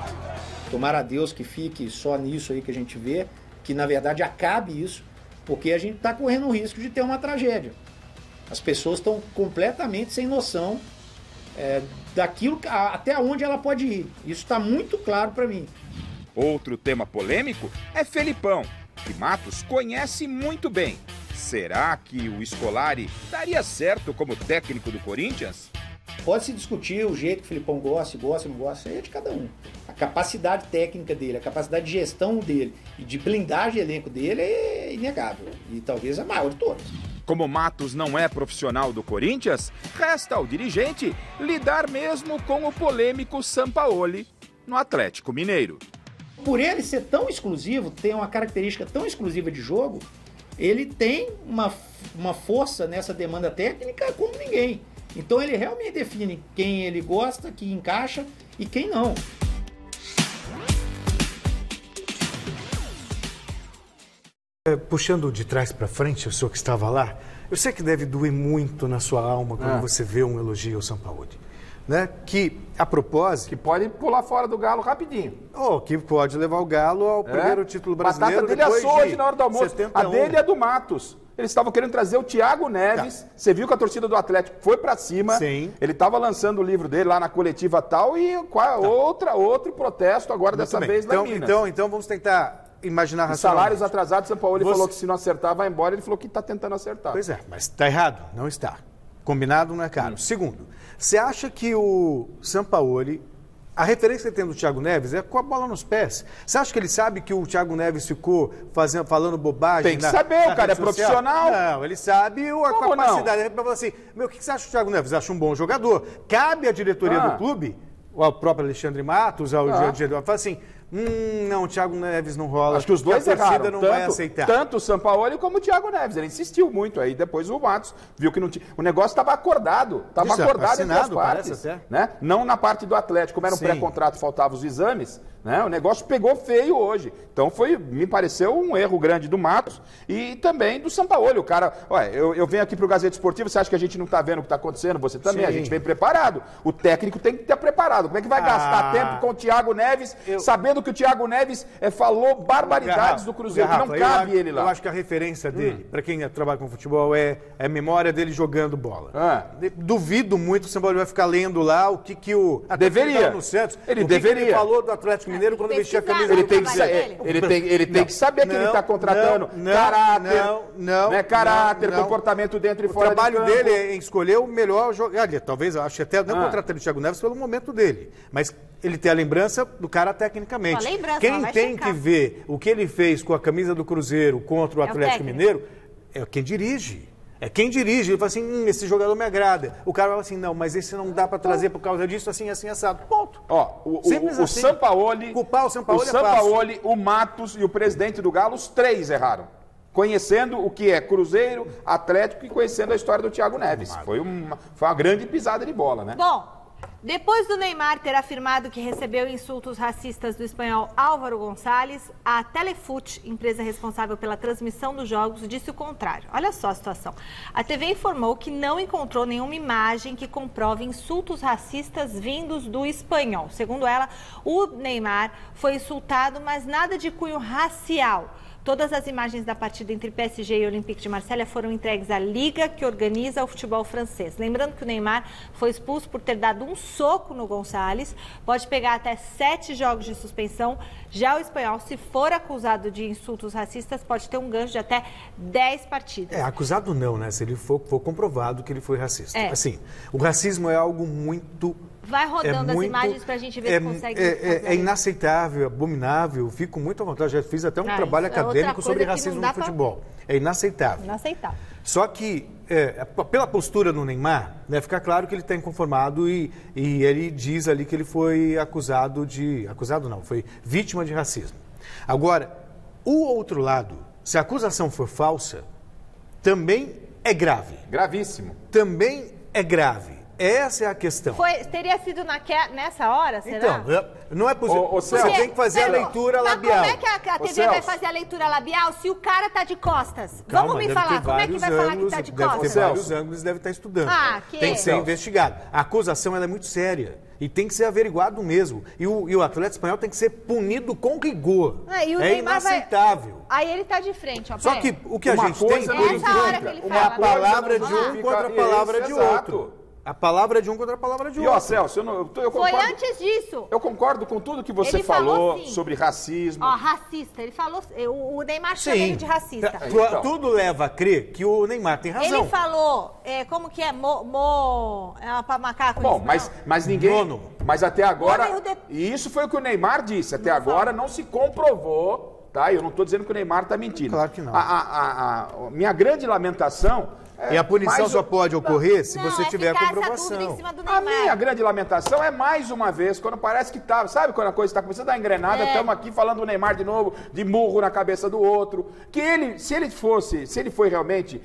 Tomara a Deus que fique só nisso aí que a gente vê, que na verdade acabe isso, porque a gente está correndo o risco de ter uma tragédia. As pessoas estão completamente sem noção daquilo até onde ela pode ir. Isso está muito claro para mim. Outro tema polêmico é Felipão, que Matos conhece muito bem. Será que o Scolari daria certo como técnico do Corinthians? Pode-se discutir o jeito que o Felipão gosta, não gosta, isso aí é de cada um. A capacidade técnica dele, a capacidade de gestão dele e de blindagem de elenco dele é inegável. E talvez a maior de todas. Como Matos não é profissional do Corinthians, resta ao dirigente lidar mesmo com o polêmico Sampaoli no Atlético Mineiro. Por ele ser tão exclusivo, ter uma característica tão exclusiva de jogo, ele tem uma força nessa demanda técnica como ninguém. Então ele realmente define quem ele gosta, quem encaixa e quem não. Puxando de trás para frente, o senhor que estava lá, eu sei que deve doer muito na sua alma quando você vê um elogio ao Sampaoli. Né? Que, a propósito... Que pode pular fora do Galo rapidinho. Ou que pode levar o Galo ao primeiro título brasileiro. A batata dele assou hoje na hora do almoço. 71. A dele é do Matos. Eles estavam querendo trazer o Thiago Neves. Você viu que a torcida do Atlético foi pra cima. Sim. Ele estava lançando o livro dele lá na coletiva tal e outro protesto agora dessa vez lá em Minas. Então vamos tentar imaginar racionalmente. Salários atrasados, São Paulo falou que se não acertar vai embora. Ele falou que está tentando acertar. Pois é, mas está errado. Não está. Combinado não é caro. Segundo, você acha que o Sampaoli, a referência que ele tem do Thiago Neves é com a bola nos pés? Você acha que ele sabe que o Thiago Neves ficou falando bobagem? Tem que saber, o cara é profissional. Não, ele sabe a capacidade. Ele falou assim, o que você acha do Thiago Neves? Acha um bom jogador. Cabe à diretoria do clube, ao próprio Alexandre Matos, ao Jean, fala assim, não, o Thiago Neves não rola. Acho que os dois erraram. Não vai aceitar. Tanto o Sampaoli como o Thiago Neves. Ele insistiu muito. Aí depois o Matos viu que não tinha. O negócio estava acordado. Estava acordado entre as partes. Né? Não na parte do Atlético. Como era um pré-contrato, faltavam os exames. Né? O negócio pegou feio hoje. Então me pareceu um erro grande do Matos e também do Sampaoli. O cara, eu venho aqui para o Gazeta Esportiva, você acha que a gente não está vendo o que está acontecendo? Você também, a gente vem preparado. O técnico tem que estar preparado. Como é que vai gastar tempo com o Thiago Neves, sabendo que o Thiago Neves falou barbaridades do Cruzeiro, que não cabe ele lá? Eu acho que a referência dele, para quem trabalha com futebol, é a memória dele jogando bola. Duvido muito que o Sampaoli vai ficar lendo lá o que o... Deveria. No Santos, ele deveria. Ele falou do Atlético Mineiro quando vestia a camisa. Ele tem que saber que ele está contratando caráter, comportamento dentro e fora do campo. O trabalho dele é escolher o melhor jogador. Talvez, eu acho até não contratando o Thiago Neves pelo momento dele, mas ele tem a lembrança do cara tecnicamente. Quem tem que ver o que ele fez com a camisa do Cruzeiro contra o Atlético Mineiro é quem dirige. É quem dirige. Ele fala assim, esse jogador me agrada. O cara fala assim, não, mas esse não dá para trazer por causa disso, assim, assado. Ponto. O Sampaoli, culpar o Sampaoli, o Matos e o presidente do Galo, os três erraram. Conhecendo o que é Cruzeiro, Atlético e conhecendo a história do Thiago Neves. Foi uma grande pisada de bola, né? Bom, Depois do Neymar ter afirmado que recebeu insultos racistas do espanhol Álvaro Gonçalves, a Telefoot, empresa responsável pela transmissão dos jogos, disse o contrário. Olha só a situação. A TV informou que não encontrou nenhuma imagem que comprove insultos racistas vindos do espanhol. Segundo ela, o Neymar foi insultado, mas nada de cunho racial. Todas as imagens da partida entre PSG e Olympique de Marselha foram entregues à liga que organiza o futebol francês. Lembrando que o Neymar foi expulso por ter dado um soco no Gonçalves, pode pegar até 7 jogos de suspensão. Já o espanhol, se for acusado de insultos racistas, pode ter um gancho de até 10 partidas. Acusado não, né? Se ele for comprovado que ele foi racista. Assim, o racismo é algo muito... Vai rodando as imagens para a gente ver se consegue fazer. É inaceitável, abominável. Fico muito à vontade. Já fiz até um trabalho acadêmico sobre racismo no futebol. É inaceitável. Inaceitável. Só que, pela postura do Neymar, fica claro que ele está inconformado e ele diz ali que ele foi acusado de... Acusado não, foi vítima de racismo. Agora, o outro lado, se a acusação for falsa, também é grave. Gravíssimo. Também é grave. Essa é a questão. Teria sido nessa hora, será? Então, não é possível. Você tem que fazer a leitura labial. Mas como é que a TV vai fazer a leitura labial se o cara está de costas? Calma, vamos me falar, como é que vai falar que está de costas? Deve ter vários ângulos, deve estar estudando. Tem que ser investigado. A acusação ela é muito séria e tem que ser averiguado mesmo. E o atleta espanhol tem que ser punido com rigor. É inaceitável. Aí ele está de frente. Só que o que a gente tem, por enquanto, uma palavra de um contra a palavra de outro. A palavra de um contra a palavra de outro. E, ó, Celso, eu concordo. Foi antes disso. Eu concordo com tudo que você falou sobre racismo. Ó, racista. Ele falou... O Neymar chama ele de racista. Então. Tudo leva a crer que o Neymar tem razão. Ele falou... como que é? É para macaco. Bom, mas ninguém... Mas até agora... E isso foi o que o Neymar disse. Até agora não se comprovou... Tá? Eu não estou dizendo que o Neymar está mentindo. Claro que não. A minha grande lamentação... E a punição só pode ocorrer se você tiver a comprovação. A minha grande lamentação é, mais uma vez, quando parece que tá... Sabe quando a coisa está começando a dar engrenada? Estamos aqui falando do Neymar de novo, de murro na cabeça do outro. Que ele, se ele foi realmente,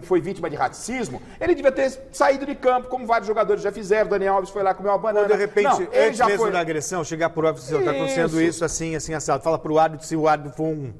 foi vítima de racismo, ele devia ter saído de campo, como vários jogadores já fizeram. Daniel Alves foi lá comer uma banana. Ou de repente, antes mesmo da agressão, chegar pro árbitro e dizer, está acontecendo isso, assim, assado. Fala pro árbitro se o árbitro for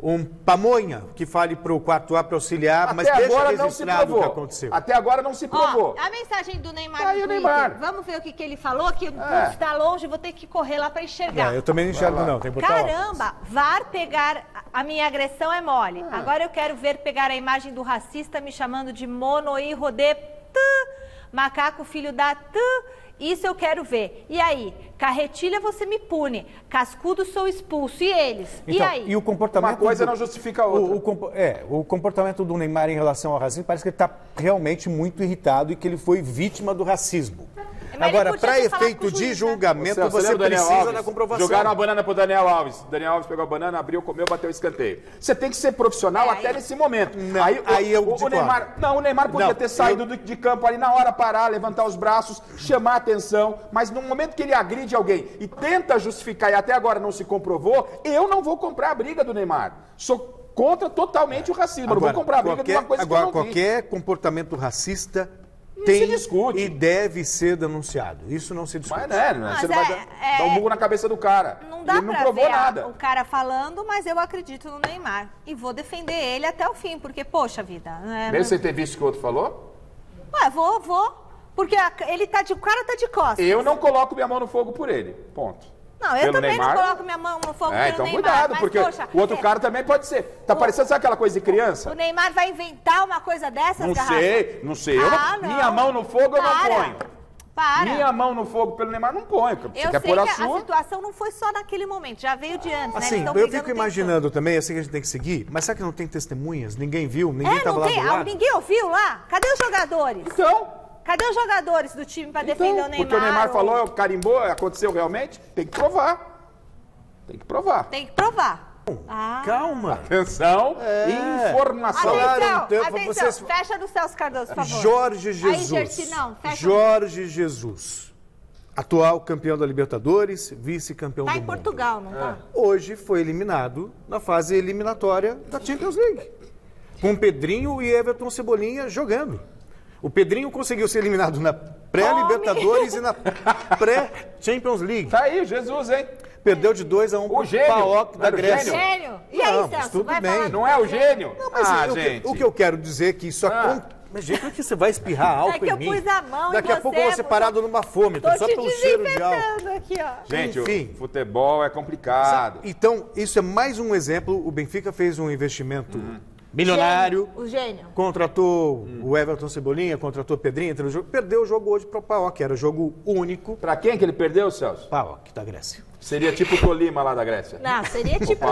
um pamonha que fale para o quarto A para auxiliar, mas deixa registrado o que aconteceu. Até agora não se provou. A mensagem do Neymar no Twitter. Vamos ver o que ele falou, que está longe, vou ter que correr lá para enxergar. Eu também não enxergo não, tem que botar Caramba, VAR pegar a minha agressão é mole. Agora eu quero ver pegar a imagem do racista me chamando de mono e rodê, macaco filho da Isso eu quero ver. E aí? Carretilha você me pune. Cascudo sou expulso. E eles? Então, e aí? E o comportamento... Uma coisa não justifica a outra. O comportamento do Neymar em relação ao racismo parece que ele está realmente muito irritado e que ele foi vítima do racismo. Agora, para efeito de julgamento, você precisa da comprovação. Jogaram a banana pro Daniel Alves. Daniel Alves pegou a banana, abriu, comeu, bateu o escanteio. Você tem que ser profissional até nesse momento. Não, aí eu o Neymar, o Neymar podia ter saído de campo ali na hora, parar, levantar os braços, chamar a atenção, mas no momento que ele agride alguém e tenta justificar e até agora não se comprovou, eu não vou comprar a briga do Neymar. Sou contra totalmente o racismo. Agora, não vou comprar a briga de uma coisa que eu não vi. Agora, qualquer comportamento racista tem e deve ser denunciado. Isso não se discute. Mas você não vai dar um murro na cabeça do cara. Não dá ele não provou nada. O cara falando, mas eu acredito no Neymar. E vou defender ele até o fim, porque, poxa vida... Mesmo sem ter visto o que o outro falou? Vou. Porque o cara tá de costas. Eu não coloco minha mão no fogo por ele. Ponto. Não, eu também não coloco minha mão no fogo pelo então Neymar. Cuidado, porque o outro cara também pode ser. Tá parecendo, sabe aquela coisa de criança? O Neymar vai inventar uma coisa dessas, Não sei. Minha mão no fogo eu não ponho. Para. Minha mão no fogo pelo Neymar não ponho. Eu sei que a situação não foi só naquele momento, já veio de antes, assim, né? Eu fico imaginando também, assim que a gente tem que seguir, mas será que não tem testemunhas? Ninguém viu? Ninguém estava lá do lado? Ninguém ouviu lá? Cadê os jogadores? Então... Cadê os jogadores do time para defender o Neymar? Porque o Neymar falou, carimbou, aconteceu realmente? Tem que provar. Tem que provar. Calma. Atenção, informação. Atenção, fecha do Celso Cardoso, por favor. Jorge Jesus. Aí, Gersi, não, fecha. Jorge Jesus. Atual campeão da Libertadores, vice-campeão do mundo. Tá em Portugal, não tá? Hoje foi eliminado na fase eliminatória da Champions League. Com Pedrinho e Everton Cebolinha jogando. O Pedrinho conseguiu ser eliminado na pré-Libertadores e na pré-Champions League. Tá aí, Jesus, hein? Perdeu de 2-1 o gênio PAOK da Grécia. Gênio? E aí, Celso? Tudo vai bem. falar Não é o gênio? Não, mas gente. o que eu quero dizer é que isso Mas, gente, por que você vai espirrar álcool em mim? Eu pus a mão Daqui a pouco eu vou ser parado numa fômita, só pelo cheiro de álcool. Aqui, ó. Gente, enfim, o futebol é complicado. Então, isso é mais um exemplo. O Benfica fez um investimento milionário. O gênio. Contratou o Everton Cebolinha, contratou o Pedrinho, entrou no jogo. Perdeu o jogo hoje para o PAOK, era jogo único. Pra quem que ele perdeu, Celso? PAOK, da Grécia. Seria tipo o Tolima lá da Grécia. Não, seria tipo...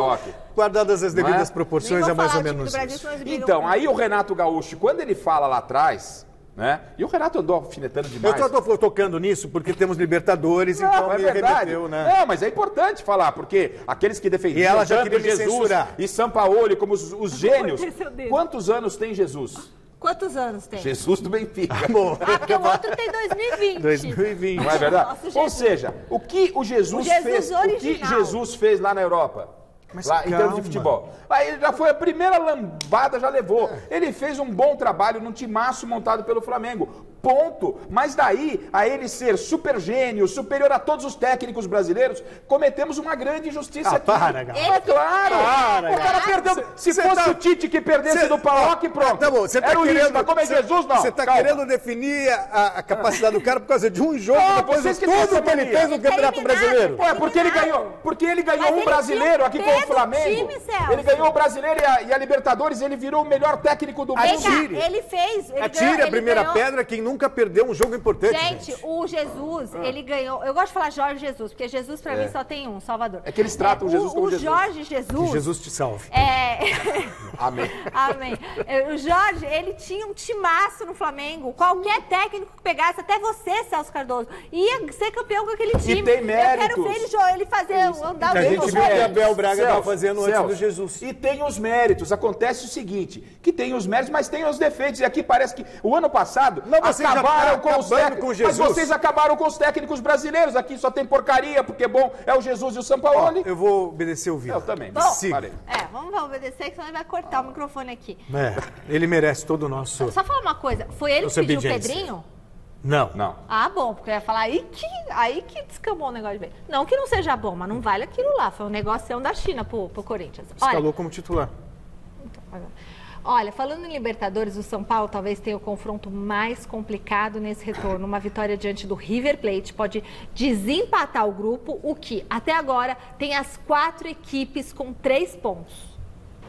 Guardadas as devidas proporções, é mais ou menos isso. Então, aí o Renato Gaúcho, quando ele fala lá atrás, né? E o Renato andou alfinetando demais. Eu tô tocando nisso porque temos Libertadores, então me remeteu, né? Não, mas é importante falar, porque aqueles que defendiam e ela já tanto queria Jesus e Sampaoli como os gênios, quantos anos tem Jesus? Quantos anos tem? Jesus do Benfica. Porque o outro tem 2020. 2020. Não é verdade? Ou seja, o que o Jesus fez, o que Jesus fez lá na Europa? Mas lá, em termos de futebol. Aí já foi a primeira lambada, já levou. Ele fez um bom trabalho num timaço montado pelo Flamengo. Ponto. Mas daí, a ele ser super gênio, superior a todos os técnicos brasileiros, cometemos uma grande injustiça aqui. Para, galera. É claro. O cara perdeu. Se fosse o Tite que perdesse do PAOK, pronto. Tá bom, você tá era o querendo, Isma, como é Jesus, não. Você tá querendo definir a capacidade do cara por causa de um jogo, depois de tudo que ele fez no Campeonato Brasileiro. Ué, porque ele ganhou um brasileiro aqui com o Flamengo. Ele ganhou o brasileiro e a Libertadores, ele virou o melhor técnico do mundo. Ele fez. Atire a primeira pedra quem nunca perdeu um jogo importante. Gente, o Jesus, ele ganhou. Eu gosto de falar Jorge Jesus, porque Jesus pra mim só tem um, Salvador. É que eles tratam Jesus como Jesus. O Jorge Jesus. Que Jesus te salve. Amém. Amém. O Jorge, ele tinha um timaço no Flamengo. Qualquer técnico que pegasse, até você, Celso Cardoso, ia ser campeão com aquele time. E tem méritos. Eu quero ver ele fazer andar o a gente viu que Abel Braga estava fazendo antes do Jesus. E tem os méritos. Acontece o seguinte, que tem os méritos, mas tem os defeitos. E aqui parece que o ano passado acabaram com os técnicos. Mas vocês acabaram com os técnicos brasileiros. Aqui só tem porcaria, porque bom é o Jesus e o Sampaoli. Eu vou obedecer o vídeo. Eu também. Bom, siga. Vamos obedecer, que senão ele vai cortar o microfone aqui. Ele merece todo o nosso... Só falar uma coisa, foi ele que pediu o Pedrinho? Não. Ah, bom, porque eu ia falar aí que descambou o negócio de ver. Não que não seja bom, mas não vale aquilo lá. Foi um negocião da China pro Corinthians. Escalou como titular. Olha, falando em Libertadores, o São Paulo talvez tenha o confronto mais complicado nesse retorno. Uma vitória diante do River Plate pode desempatar o grupo, o que, até agora, tem as 4 equipes com 3 pontos.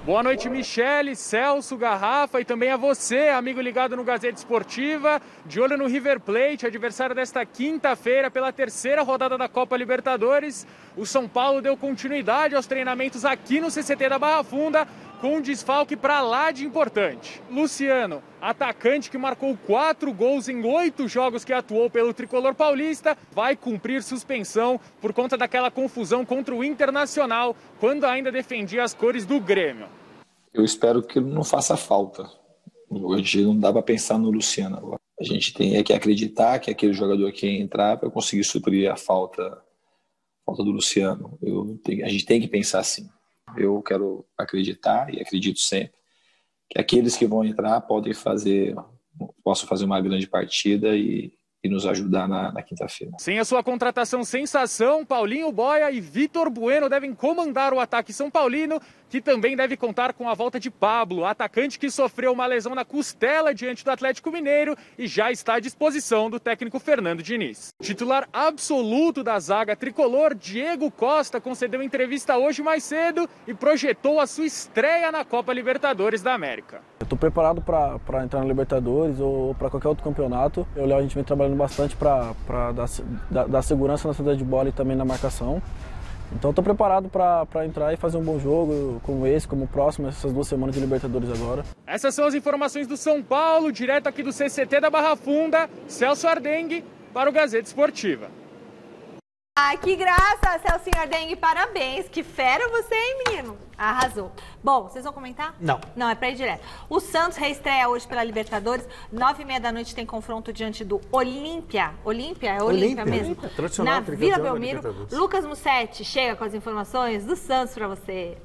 Boa noite, Michele, Celso, Garrafa e também a você, amigo ligado no Gazeta Esportiva. De olho no River Plate, adversário desta quinta-feira pela 3ª rodada da Copa Libertadores. O São Paulo deu continuidade aos treinamentos aqui no CCT da Barra Funda, com um desfalque para lá de importante. Luciano, atacante que marcou 4 gols em 8 jogos que atuou pelo tricolor paulista, vai cumprir suspensão por conta daquela confusão contra o Internacional, quando ainda defendia as cores do Grêmio. Eu espero que não faça falta. Hoje não dá para pensar no Luciano agora. A gente tem que acreditar que aquele jogador que entrar vai conseguir suprir a falta do Luciano. A gente tem que pensar assim. Eu quero acreditar e acredito sempre que aqueles que vão entrar possam fazer uma grande partida e nos ajudar na quinta-feira. Sem a sua contratação sensação, Paulinho Boia e Vitor Bueno devem comandar o ataque são paulino, que também deve contar com a volta de Pablo, atacante que sofreu uma lesão na costela diante do Atlético Mineiro e já está à disposição do técnico Fernando Diniz. O titular absoluto da zaga tricolor, Diego Costa, concedeu entrevista hoje mais cedo e projetou a sua estreia na Copa Libertadores da América. Eu estou preparado para entrar na Libertadores ou para qualquer outro campeonato. Eu e o Léo, a gente vem trabalhando bastante para dar segurança na saída de bola e também na marcação. Então estou preparado para entrar e fazer um bom jogo, como esse, como o próximo, essas 2 semanas de Libertadores agora. Essas são as informações do São Paulo, direto aqui do CCT da Barra Funda, Celso Ardengue para o Gazeta Esportiva. Ai, que graça, Celcinho Ardengue, parabéns. Que fera você, hein, menino? Arrasou. Bom, vocês vão comentar? Não. Não, é pra ir direto. O Santos reestreia hoje pela Libertadores. 9h30 da noite tem confronto diante do Olímpia. Olímpia? É Olímpia mesmo? Tradicional, na Vila Belmiro. Lucas Mussetti chega com as informações do Santos pra você.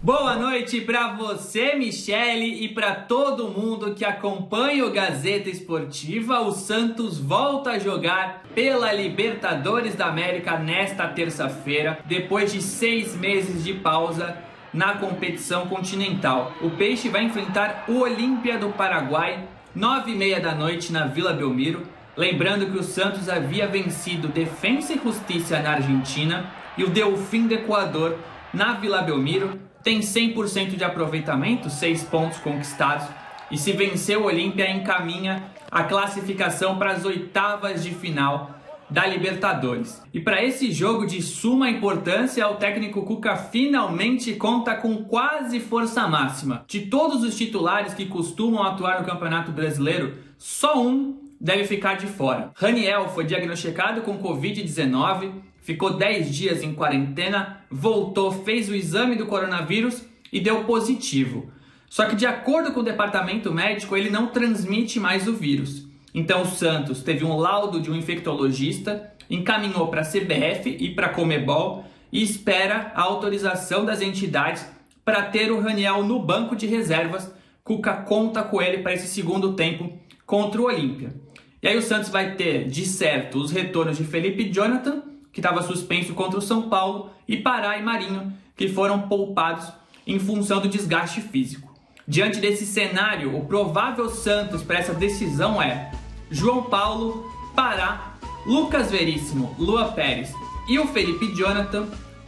Boa noite para você, Michele, e para todo mundo que acompanha o Gazeta Esportiva. O Santos volta a jogar pela Libertadores da América nesta terça-feira, depois de 6 meses de pausa na competição continental. O Peixe vai enfrentar o Olímpia do Paraguai, 9h30 da noite na Vila Belmiro. Lembrando que o Santos havia vencido Defensa e Justiça na Argentina e o Delfim do Equador na Vila Belmiro. Tem 100% de aproveitamento, 6 pontos conquistados. E se vencer o Olímpia, encaminha a classificação para as oitavas de final da Libertadores. E para esse jogo de suma importância, o técnico Cuca finalmente conta com quase força máxima. De todos os titulares que costumam atuar no Campeonato Brasileiro, só um deve ficar de fora. Raniel foi diagnosticado com Covid-19, ficou 10 dias em quarentena, voltou, fez o exame do coronavírus e deu positivo. Só que de acordo com o departamento médico, ele não transmite mais o vírus. Então o Santos teve um laudo de um infectologista, encaminhou para a CBF e para a Conmebol e espera a autorização das entidades para ter o Raniel no banco de reservas. Cuca conta com ele para esse segundo tempo contra o Olímpia. E aí o Santos vai ter, de certo, os retornos de Felipe Jonathan, que estava suspenso contra o São Paulo, e Pará e Marinho, que foram poupados em função do desgaste físico. Diante desse cenário, o provável Santos para essa decisão é João Paulo, Pará, Lucas Veríssimo, Lua Pérez e o Felipe Jonathan,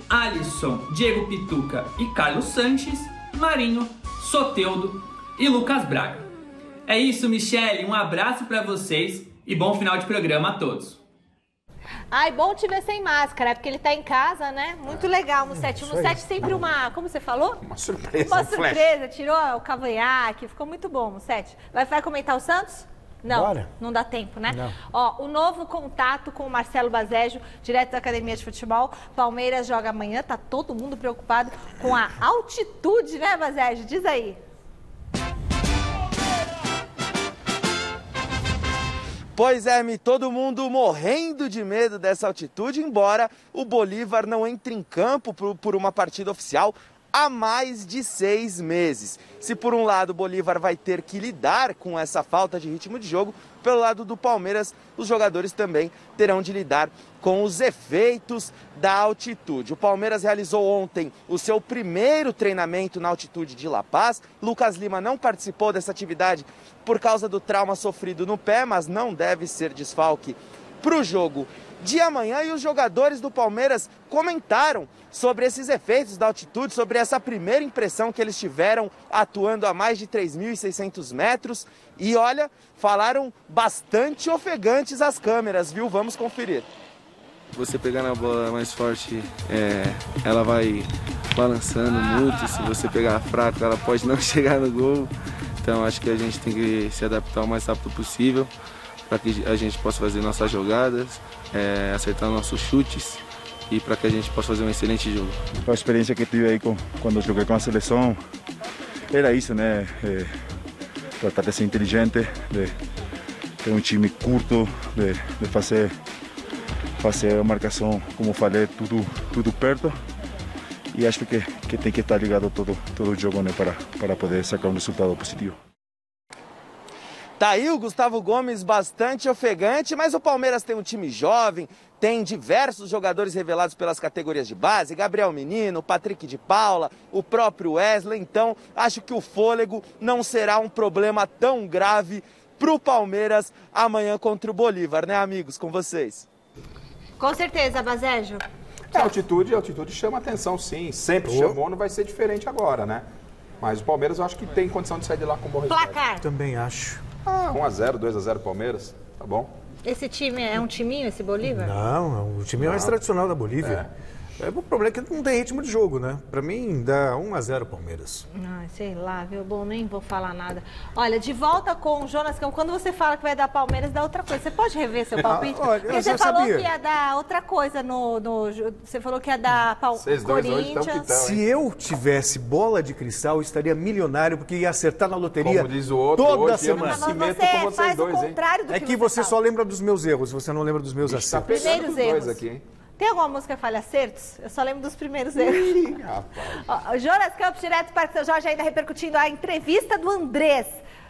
Alisson, Diego Pituca e Carlos Sanches, Marinho, Soteldo e Lucas Braga. É isso, Michele, um abraço para vocês e bom final de programa a todos. Ai, bom te ver sem máscara, porque ele tá em casa, né? Muito legal, Mussete. O Mussete sempre uma... Como você falou? Uma surpresa. Uma surpresa. Tirou o cavanhaque. Ficou muito bom, Mussete. Vai comentar o Santos? Não, Bora. Não dá tempo, né? Não. Ó, o novo contato com o Marcelo Bazejo, direto da Academia de Futebol. Palmeiras joga amanhã, tá todo mundo preocupado com a altitude, né, Bazejo? Diz aí. Pois é, todo mundo morrendo de medo dessa altitude, embora o Bolívar não entre em campo por uma partida oficial há mais de 6 meses. Se por um lado o Bolívar vai ter que lidar com essa falta de ritmo de jogo, pelo lado do Palmeiras, os jogadores também terão de lidar com os efeitos da altitude. O Palmeiras realizou ontem o seu primeiro treinamento na altitude de La Paz. Lucas Lima não participou dessa atividade por causa do trauma sofrido no pé, mas não deve ser desfalque para o jogo de amanhã. E os jogadores do Palmeiras comentaram sobre esses efeitos da altitude, sobre essa primeira impressão que eles tiveram atuando a mais de 3.600 metros. E olha, falaram bastante ofegantes às câmeras, viu? Vamos conferir. Você pegando a bola mais forte, ela vai balançando muito. Se você pegar fraco, ela pode não chegar no gol. Então acho que a gente tem que se adaptar o mais rápido possível para que a gente possa fazer nossas jogadas, acertar nossos chutes e para que a gente possa fazer um excelente jogo. A experiência que tive aí quando joguei com a seleção era isso, né? Tratar de ser inteligente, de ter um time curto, de fazer a marcação, como falei, tudo perto. E acho que tem que estar ligado todo o jogo, né, para poder sacar um resultado positivo. Tá aí o Gustavo Gomes bastante ofegante, mas o Palmeiras tem um time jovem, tem diversos jogadores revelados pelas categorias de base, Gabriel Menino, Patrick de Paula, o próprio Wesley. Então acho que o fôlego não será um problema tão grave para o Palmeiras amanhã contra o Bolívar, né, amigos? Com vocês. Com certeza, Bazejo. A altitude chama atenção, sim. Sempre chamou, não vai ser diferente agora, né? Mas o Palmeiras eu acho que tem condição de sair de lá com bom resultado. Placar. Também acho. 1-0, 2-0 Palmeiras, tá bom. Esse time é um timinho, esse Bolívar? Não, o time mais tradicional da Bolívia. O problema é que não tem ritmo de jogo, né? Pra mim, dá 1-0 Palmeiras. Sei lá, viu? Bom, nem vou falar nada. Olha, de volta com o Jonas Campos, quando você fala que vai dar Palmeiras, dá outra coisa. Você pode rever seu palpite? Olha, porque você falou que ia dar outra coisa você falou que ia dar Corinthians. Se eu tivesse bola de cristal, eu estaria milionário, porque ia acertar na loteria. Como diz o outro, toda hoje semana. Mas você faz o contrário do que você só lembra dos meus erros, você não lembra dos meus acertos. Primeiros erros. Aqui, hein? Tem alguma música que fale acertos? Eu só lembro dos primeiros erros. Jonas Campos, direto do Parque São Jorge, ainda repercutindo a entrevista do Andrés.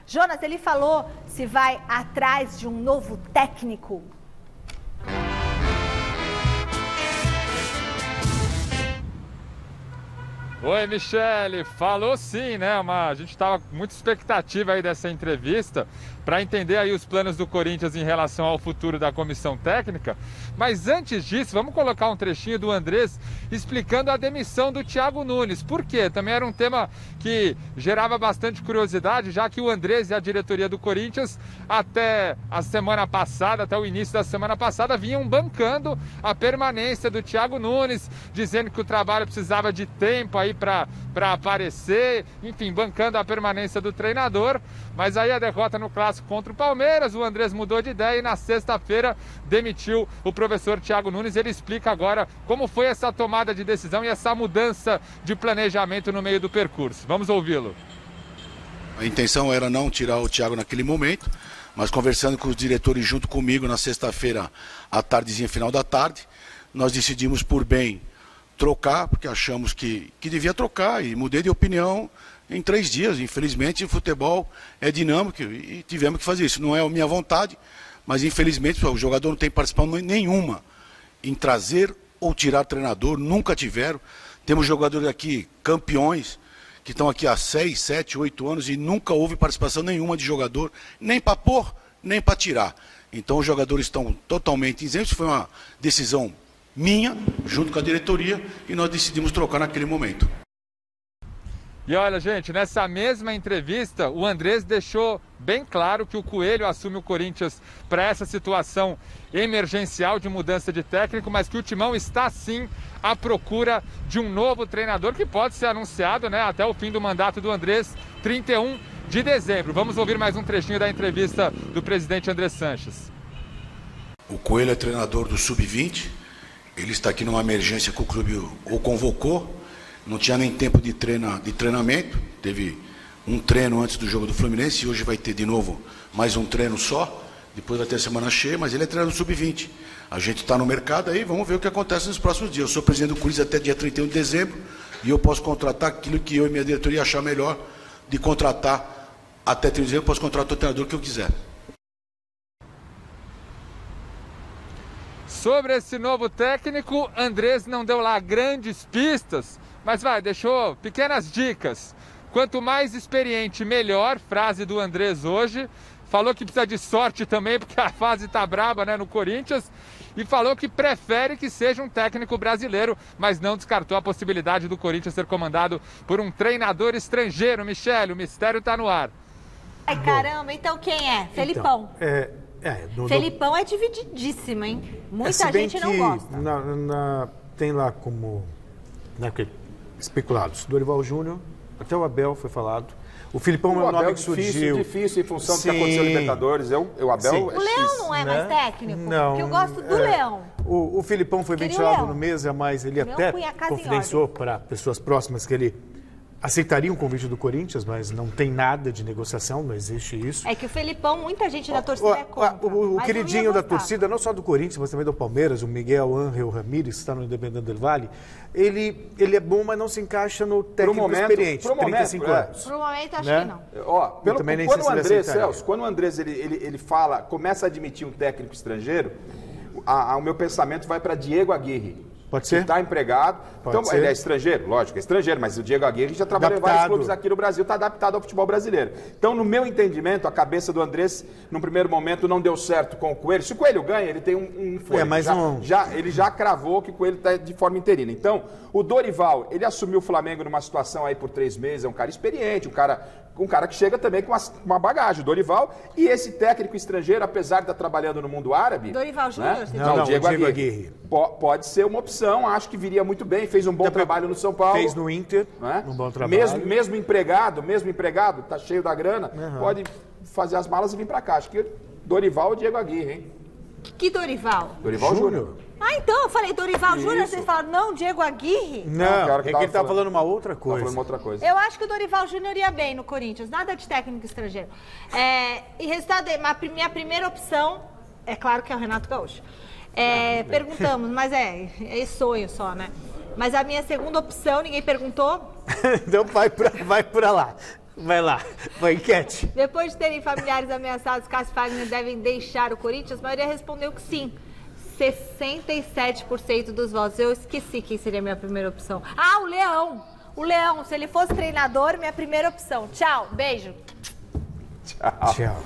Jonas, ele falou se vai atrás de um novo técnico. Oi, Michele, falou sim, né? A gente estava com muita expectativa aí dessa entrevista para entender aí os planos do Corinthians em relação ao futuro da comissão técnica. Mas antes disso, vamos colocar um trechinho do Andrés explicando a demissão do Thiago Nunes. Por quê? Também era um tema que gerava bastante curiosidade, já que o Andrés e a diretoria do Corinthians até a semana passada, até o início da semana passada, vinham bancando a permanência do Thiago Nunes, dizendo que o trabalho precisava de tempo aí para aparecer, enfim, bancando a permanência do treinador. Mas aí a derrota no clássico contra o Palmeiras, o Andrés mudou de ideia e na sexta-feira demitiu o professor Thiago Nunes. Ele explica agora como foi essa tomada de decisão e essa mudança de planejamento no meio do percurso. Vamos ouvi-lo. A intenção era não tirar o Thiago naquele momento, mas conversando com os diretores junto comigo na sexta-feira, à tardezinha, final da tarde, nós decidimos por bem trocar, porque achamos que devia trocar, e mudei de opinião em 3 dias. Infelizmente, o futebol é dinâmico e tivemos que fazer isso. Não é a minha vontade, mas infelizmente o jogador não tem participação nenhuma em trazer ou tirar treinador, nunca tiveram. Temos jogadores aqui, campeões, que estão aqui há 6, 7, 8 anos e nunca houve participação nenhuma de jogador, nem para pôr, nem para tirar. Então os jogadores estão totalmente isentos. Foi uma decisão minha, junto com a diretoria, e nós decidimos trocar naquele momento. E olha, gente, nessa mesma entrevista, o Andrés deixou bem claro que o Coelho assume o Corinthians para essa situação emergencial de mudança de técnico, mas que o Timão está sim à procura de um novo treinador que pode ser anunciado, né, até o fim do mandato do Andrés, 31 de dezembro. Vamos ouvir mais um trechinho da entrevista do presidente André Sanches. O Coelho é treinador do Sub-20, ele está aqui numa emergência que o clube o convocou. Não tinha nem tempo de treinamento, teve um treino antes do jogo do Fluminense e hoje vai ter de novo mais um treino só, depois vai ter semana cheia, mas ele é treinador Sub-20. A gente está no mercado aí, vamos ver o que acontece nos próximos dias. Eu sou presidente do Corinthians até dia 31 de dezembro e eu posso contratar aquilo que eu e minha diretoria achar melhor de contratar até 31 de dezembro, eu posso contratar o treinador que eu quiser. Sobre esse novo técnico, Andrés não deu lá grandes pistas, mas deixou pequenas dicas. Quanto mais experiente, melhor, frase do Andrés hoje. Falou que precisa de sorte também, porque a fase tá braba, né, no Corinthians. E falou que prefere que seja um técnico brasileiro, mas não descartou a possibilidade do Corinthians ser comandado por um treinador estrangeiro. Michele, o mistério tá no ar. Ai, caramba, então quem é? Felipão. Felipão é divididíssimo, hein? Muita gente não gosta. Tem lá como especulados. Dorival Júnior, até o Abel foi falado. O Filipão é um nome que surgiu. Difícil em função do que aconteceu no Libertadores. O Abel o Leão não é mais técnico? Não. Porque eu gosto do Leão. O Filipão foi ventilado no mês a mais. Ele até confidenciou para pessoas próximas que ele aceitaria um convite do Corinthians, mas não tem nada de negociação, não existe isso. É que o Felipão, muita gente da torcida é contra. O queridinho da torcida, não só do Corinthians, mas também do Palmeiras, o Miguel Ángel Ramírez, que está no Independente del Valle, ele é bom, mas não se encaixa no técnico experiente, 35 anos. Pro momento, acho que não. Quando o Andrés ele fala, começa a admitir um técnico estrangeiro, o meu pensamento vai para Diego Aguirre. Pode ser? Está empregado. Então, ele é estrangeiro? Lógico, é estrangeiro, mas o Diego Aguirre já trabalhou em vários clubes aqui no Brasil, está adaptado ao futebol brasileiro. Então, no meu entendimento, a cabeça do Andrés, num primeiro momento, não deu certo com o Coelho. Se o Coelho ganha, ele tem um fôlego. Ele já cravou que o Coelho está de forma interina. Então, o Dorival, ele assumiu o Flamengo numa situação aí por 3 meses, é um cara experiente, um cara que chega também com uma bagagem, o Dorival, e esse técnico estrangeiro, apesar de estar trabalhando no mundo árabe... Dorival Júnior? Não, Diego Aguirre. Pode ser uma opção, acho que viria muito bem, fez um bom trabalho no São Paulo. Fez no Inter, um bom trabalho. Mesmo empregado, tá cheio da grana, pode fazer as malas e vir pra cá. Acho que Dorival ou Diego Aguirre, hein? Que Dorival? Dorival Júnior. Então, eu falei Dorival Júnior, vocês falaram, não, Diego Aguirre? Não, que ele tá falando uma outra coisa. Eu acho que o Dorival Júnior ia bem no Corinthians, nada de técnico estrangeiro. E resultado, minha primeira opção, é claro que é o Renato Gaúcho. Perguntamos, mas é sonho só, né? Mas a minha segunda opção, ninguém perguntou? Então vai pra lá. Vai lá, vai enquete. Depois de terem familiares ameaçados, Cássio e Fagner devem deixar o Corinthians? A maioria respondeu que sim. 67% dos votos. Eu esqueci quem seria a minha primeira opção. Ah, o Leão. O Leão, se ele fosse treinador, minha primeira opção. Tchau, beijo. Tchau. Tchau.